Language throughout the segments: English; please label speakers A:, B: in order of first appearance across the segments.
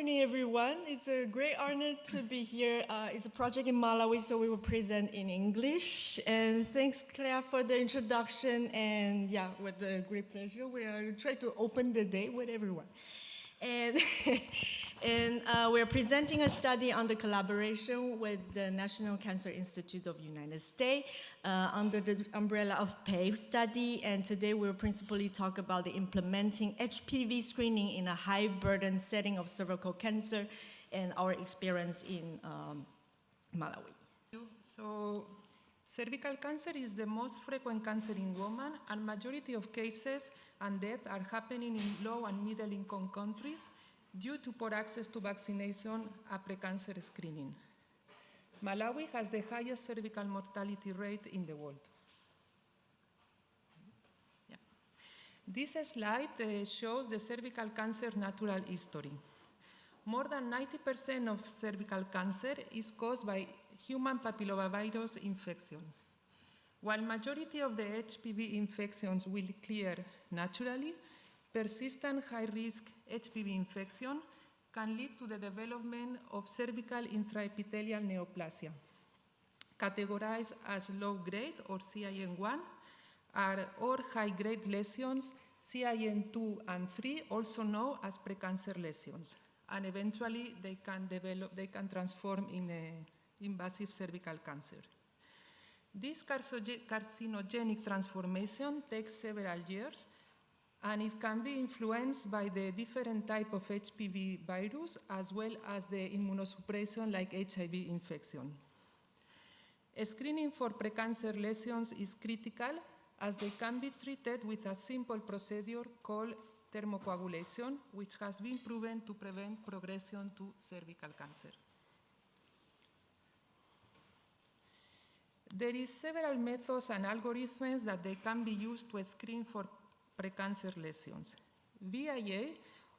A: morning, everyone. It's a great honor to be here. It's a project in Malawi, so we will present in English. And thanks, Claire, for the introduction. And yeah, with a great pleasure, we are trying to open the day with everyone. And, we're presenting a study on the collaboration with the National Cancer Institute of the United States under the umbrella of PAVE study. And today we'll principally talk about the implementing HPV screening in a high burden setting of cervical cancer and our experience in Malawi.
B: So, cervical cancer is the most frequent cancer in women, and majority of cases and deaths are happening in low and middle income countries due to poor access to vaccination and pre-cancer screening. Malawi has the highest cervical mortality rate in the world. Yeah. This slide shows the cervical cancer natural history. More than 90% of cervical cancer is caused by human papillomavirus infection. While majority of the HPV infections will clear naturally, persistent high-risk HPV infection can lead to the development of cervical intraepithelial neoplasia, categorized as low-grade or CIN1, or high-grade lesions, CIN2 and 3, also known as precancer lesions, and eventually they can transform in invasive cervical cancer. This carcinogenic transformation takes several years, and it can be influenced by the different type of HPV virus as well as the immunosuppression like HIV infection. Screening for precancer lesions is critical as they can be treated with a simple procedure called thermocoagulation, which has been proven to prevent progression to cervical cancer. There is several methods and algorithms that they can be used to screen for precancer lesions. VIA,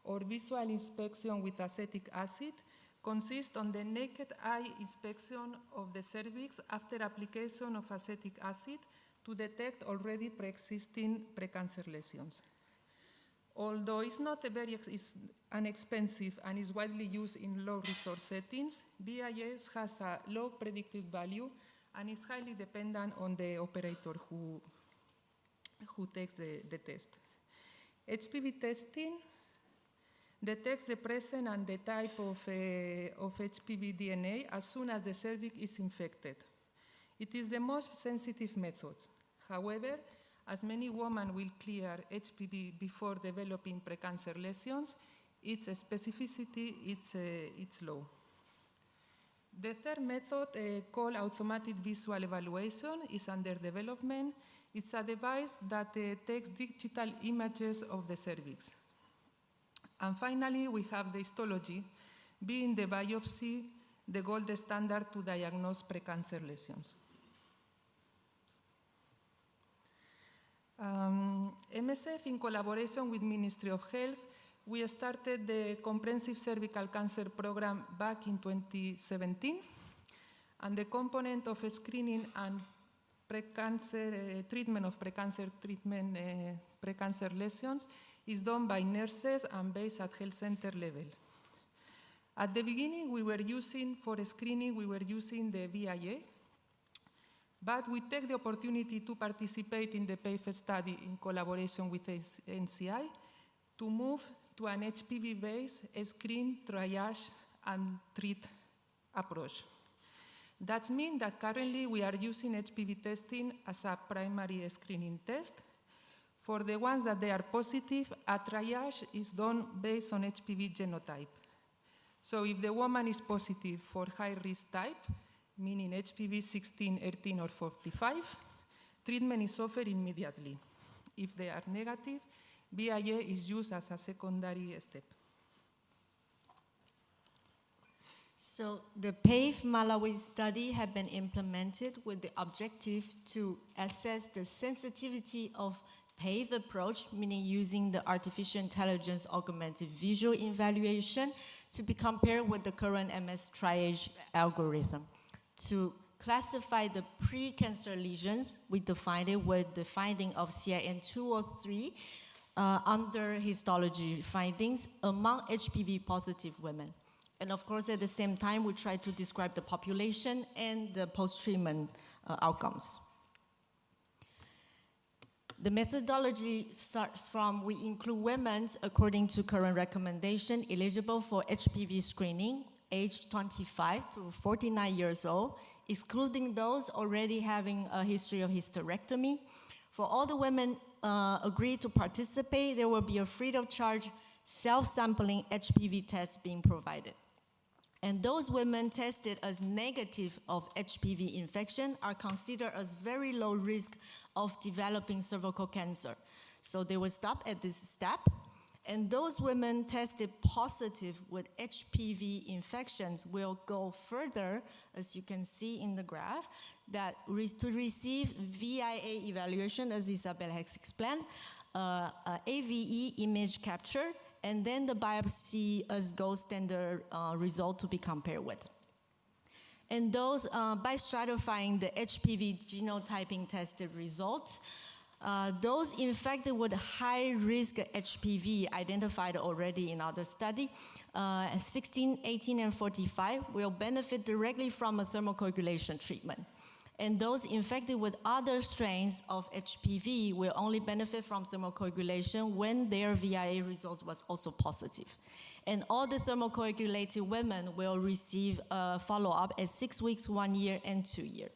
B: or visual inspection with acetic acid, consists on the naked eye inspection of the cervix after application of acetic acid to detect already pre-existing precancer lesions. Although it's not it's inexpensive and is widely used in low resource settings, VIS has a low predictive value and is highly dependent on the operator who takes the test. HPV testing detects the presence and the type of HPV DNA as soon as the cervix is infected. It is the most sensitive method. However, as many women will clear HPV before developing precancer lesions, its specificity it's low. The third method, called automated visual evaluation, is under development. It's a device that takes digital images of the cervix. And finally, we have the histology, being the biopsy the gold standard to diagnose precancer lesions. MSF, in collaboration with Ministry of Health, we started the Comprehensive Cervical Cancer Program back in 2017, and the component of screening and treatment of precancer lesions is done by nurses and based at health center level. At the beginning, for screening, we were using the VIA, but we take the opportunity to participate in the PAVE study in collaboration with NCI to move to an HPV-based screen, triage, and treat approach. That means that currently we are using HPV testing as a primary screening test. For the ones that they are positive, a triage is done based on HPV genotype. So if the woman is positive for high-risk type, meaning HPV 16, 18, or 45, treatment is offered immediately. If they are negative, VIA is used as a secondary step.
A: So the PAVE Malawi study had been implemented with the objective to assess the sensitivity of PAVE approach, meaning using the artificial intelligence augmented visual evaluation to be compared with the current MS triage algorithm. To classify the pre-cancer lesions, we defined it with the finding of CIN2 or 3 under histology findings among HPV positive women. And of course, at the same time, we try to describe the population and the post-treatment outcomes. The methodology starts from, we include women according to current recommendation eligible for HPV screening, aged 25 to 49 years old, excluding those already having a history of hysterectomy. For all the women agreed to participate, there will be a free of charge self-sampling HPV test being provided. And those women tested as negative of HPV infection are considered as very low risk of developing cervical cancer. So they will stop at this step. And those women tested positive with HPV infections will go further, as you can see in the graph, that to receive VIA evaluation, as Isabel has explained, AVE image capture, and then the biopsy as gold standard result to be compared with. And those, by stratifying the HPV genotyping tested results, those infected with high-risk HPV identified already in other study, 16, 18, and 45 will benefit directly from a thermocoagulation treatment. And those infected with other strains of HPV will only benefit from thermocoagulation when their VIA results was also positive. And all the thermocoagulated women will receive a follow-up at 6 weeks, 1 year, and 2 years.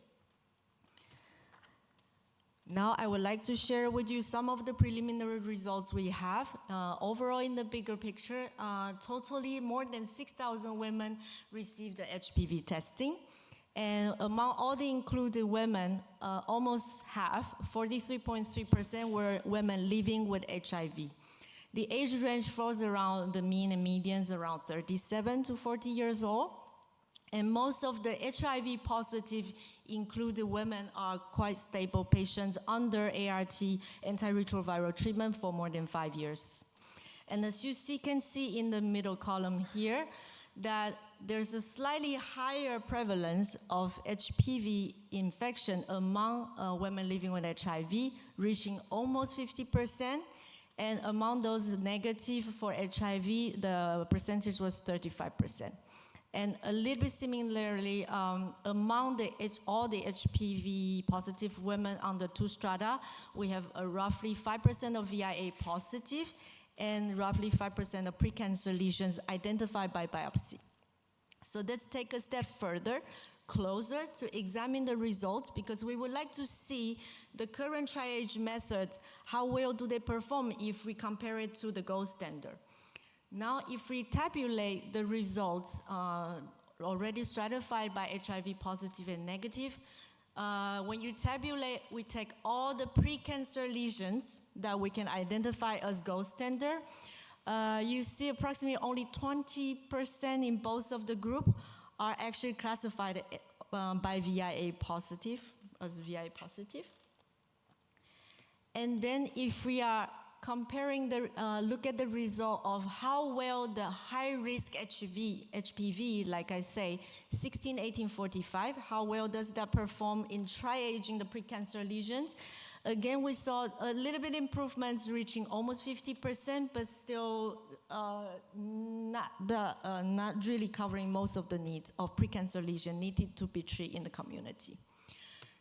A: Now I would like to share with you some of the preliminary results we have. Overall, in the bigger picture, totally more than 6,000 women received the HPV testing. And among all the included women, almost half, 43.3%, were women living with HIV. The age range falls around the mean and medians around 37 to 40 years old. And most of the HIV positive included women are quite stable patients under ART antiretroviral treatment for more than 5 years. And as you can see in the middle column here, that there's a slightly higher prevalence of HPV infection among women living with HIV, reaching almost 50%. And among those negative for HIV, the percentage was 35%. And a little bit similarly, among all the HPV positive women under 2 strata, we have roughly 5% of VIA positive and roughly 5% of precancer lesions identified by biopsy. So let's take a step further, closer to examine the results, because we would like to see the current triage methods, how well do they perform if we compare it to the gold standard. Now, if we tabulate the results already stratified by HIV positive and negative, when you tabulate, we take all the precancer lesions that we can identify as gold standard. You see approximately only 20% in both of the group are actually classified by VIA positive, as VIA positive. And then if we are comparing look at the result of how well the high-risk HPV, like I say, 16, 18, 45, how well does that perform in triaging the precancer lesions? Again, we saw a little bit improvements reaching almost 50%, but still not really covering most of the needs of precancer lesion needed to be treated in the community.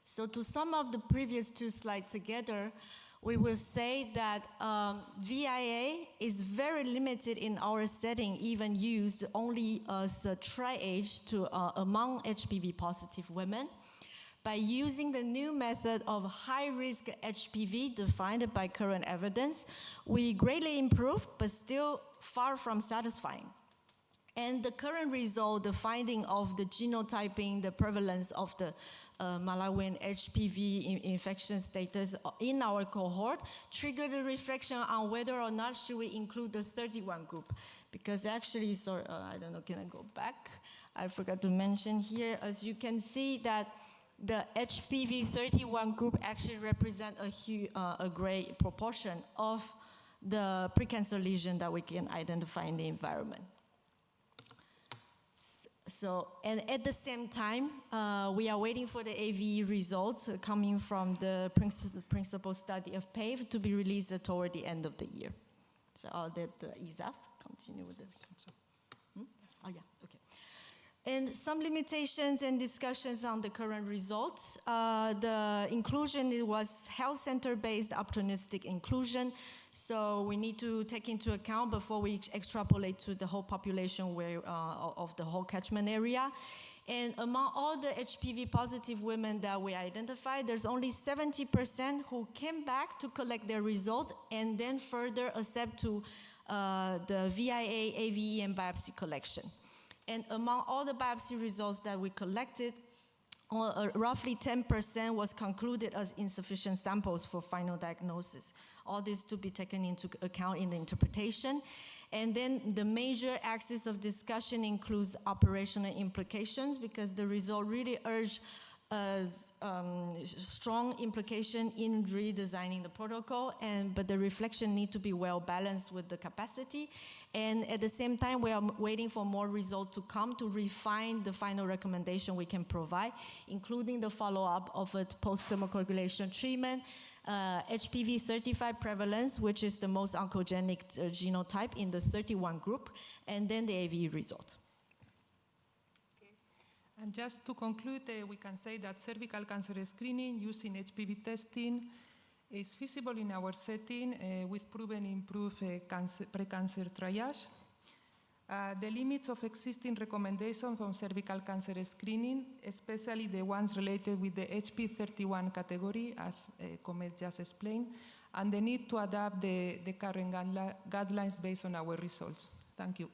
A: So to sum up the previous 2 slides together, we will say that VIA is very limited in our setting, even used only as a triage to among HPV positive women. By using the new method of high-risk HPV defined by current evidence, we greatly improve, but still far from satisfying. And the current result, the finding of the genotyping, the prevalence of the Malawian HPV infection status in our cohort, triggered a reflection on whether or not should we include the 31 group. Because actually, sorry, I don't know, can I go back? I forgot to mention here, as you can see that the HPV 31 group actually represent a great proportion of the precancer lesion that we can identify in the environment. So, and at the same time, we are waiting for the AVE results coming from the principal study of PAVE to be released toward the end of the year. So I'll let Isaf continue with this. Oh, yeah, okay. And some limitations and discussions on the current results. The inclusion, it was health center-based opportunistic inclusion. So we need to take into account before we extrapolate to the whole population of the whole catchment area. And among all the HPV positive women that we identified, there's only 70% who came back to collect their results and then further accept to the VIA, AVE, and biopsy collection. And among all the biopsy results that we collected, roughly 10% was concluded as insufficient samples for final diagnosis. All this to be taken into account in the interpretation. And then the major axis of discussion includes operational implications, because the result really urged strong implication in redesigning the protocol, but the reflection need to be well balanced with the capacity. And at the same time, we are waiting for more results to come to refine the final recommendation we can provide, including the follow-up of a post-thermocoagulation treatment, HPV 35 prevalence, which is the most oncogenic genotype in the 31 group, and then the AVE result.
B: And just to conclude, we can say that cervical cancer screening using HPV testing is feasible in our setting with proven improved pre-cancer triage. The limits of existing recommendations on cervical cancer screening, especially the ones related with the HP31 category, as Comet just explained, and the need to adapt the current guidelines based on our results. Thank you.